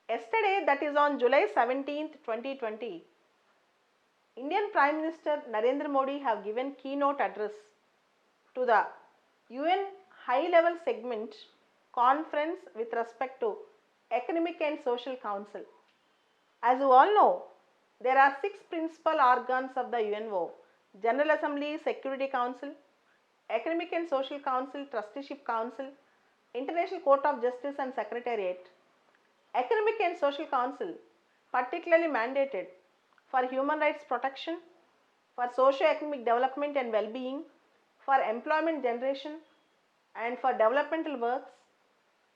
Yesterday, that is on July 17th, 2020, Indian Prime Minister Narendra Modi have given keynote address to the UN High Level Segment Conference with respect to Economic and Social Council. As you all know, there are 6 principal organs of the UNO: General Assembly, Security Council, Economic and Social Council, Trusteeship Council, International Court of Justice and Secretariat. Economic and Social Council particularly mandated for human rights protection, for socio-economic development and well-being, for employment generation and for developmental works,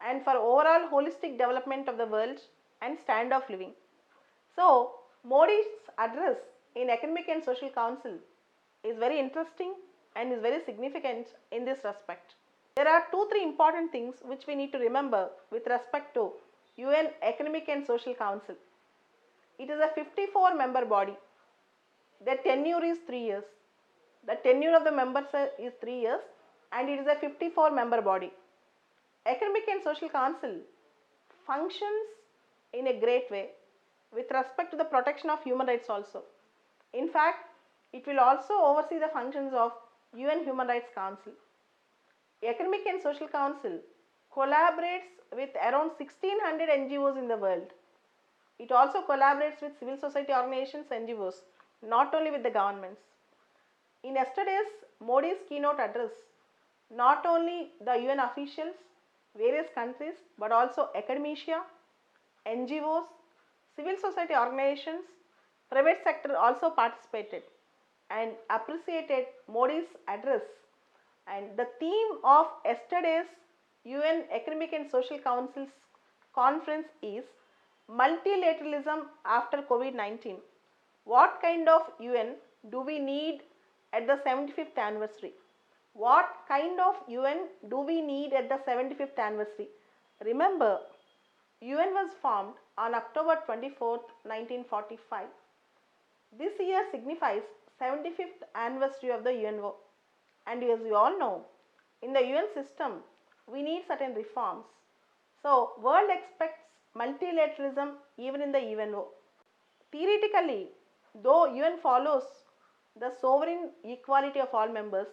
and for overall holistic development of the world and standard of living. So, Modi's address in Economic and Social Council is very interesting and is very significant in this respect. There are 2-3 important things which we need to remember with respect to UN Economic and Social Council. It is a 54 member body. Their tenure is 3 years. The tenure of the members is 3 years and it is a 54 member body. Economic and Social Council functions in a great way with respect to the protection of human rights also. In fact, it will also oversee the functions of UN Human Rights Council. Economic and Social Council collaborates with around 1600 NGOs in the world. It also collaborates with civil society organizations, NGOs, not only with the governments. In yesterday's Modi's keynote address, not only the UN officials, various countries, but also academia, NGOs, civil society organizations, private sector also participated and appreciated Modi's address. And the theme of yesterday's UN Economic and Social Council's conference is multilateralism after COVID-19. What kind of UN do we need at the 75th anniversary? What kind of UN do we need at the 75th anniversary? Remember, UN was formed on October 24th, 1945. This year signifies 75th anniversary of the UNO. And as you all know, in the UN system, we need certain reforms. So, world expects multilateralism even in the UNO. Theoretically, though UN follows the sovereign equality of all members,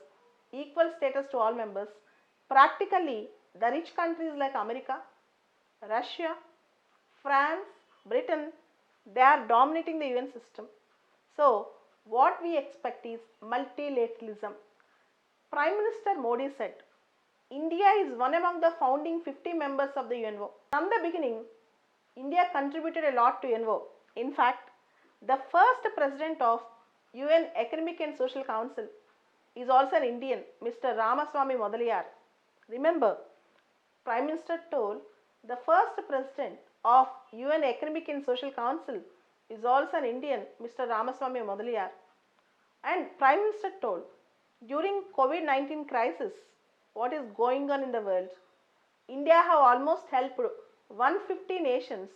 equal status to all members, practically the rich countries like America, Russia, France, Britain, they are dominating the UN system. So, what we expect is multilateralism. Prime Minister Modi said, India is one among the founding 50 members of the UNO. From the beginning, India contributed a lot to UNO. In fact, the first president of UN Economic and Social Council is also an Indian, Mr. Ramaswamy Modaliyar. Remember, Prime Minister told the first president of UN Economic and Social Council is also an Indian, Mr. Ramaswamy Modaliyar. And Prime Minister told, during COVID-19 crisis, what is going on in the world, India have almost helped 150 nations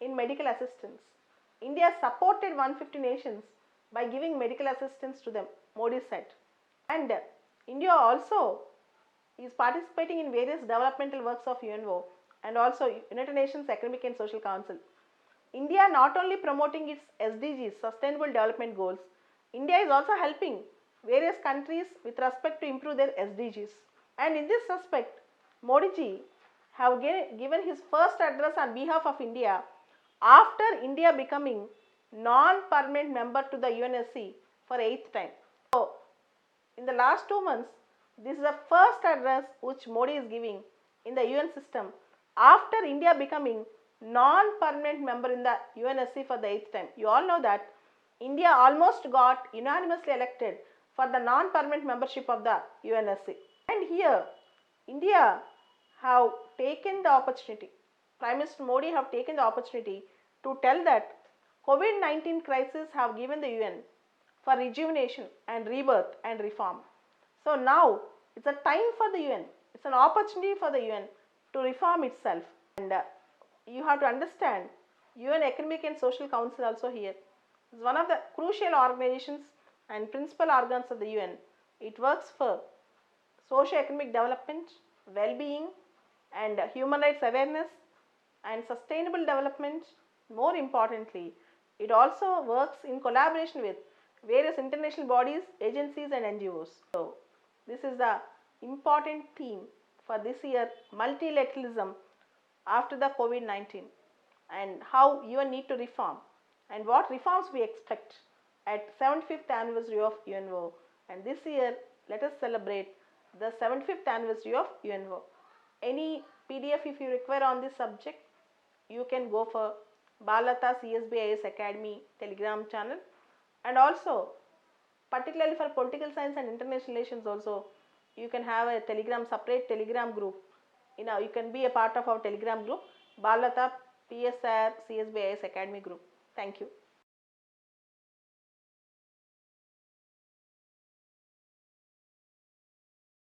in medical assistance. India supported 150 nations by giving medical assistance to them, Modi said. And India also is participating in various developmental works of UNO and also United Nations Economic and Social Council. India not only promoting its SDGs, Sustainable Development Goals, India is also helping various countries with respect to improve their SDGs. And in this respect, Modi ji have given his first address on behalf of India after India becoming non-permanent member to the UNSC for 8th time. So, in the last 2 months, this is the first address which Modi is giving in the UN system after India becoming non-permanent member in the UNSC for the 8th time. You all know that India almost got unanimously elected for the non-permanent membership of the UNSC. And here, India have taken the opportunity, Prime Minister Modi have taken the opportunity to tell that COVID-19 crisis have given the UN for rejuvenation and rebirth and reform. So now, it's a time for the UN, it's an opportunity for the UN to reform itself. And you have to understand, UN Economic and Social Council also here is one of the crucial organizations and principal organs of the UN. It works for socio-economic development, well-being and human rights awareness and sustainable development. More importantly, it also works in collaboration with various international bodies, agencies and NGOs. So, this is the important theme for this year, multilateralism after the COVID-19, and how UN need to reform and what reforms we expect at 75th anniversary of UNO. And this year, let us celebrate the 75th anniversary of UNO. Any PDF if you require on this subject, you can go for Balata CSBIS Academy Telegram channel, and also particularly for political science and international relations also you can have a Telegram, separate Telegram group. You can be a part of our Telegram group, Balata PSR CSBIS Academy group. Thank you.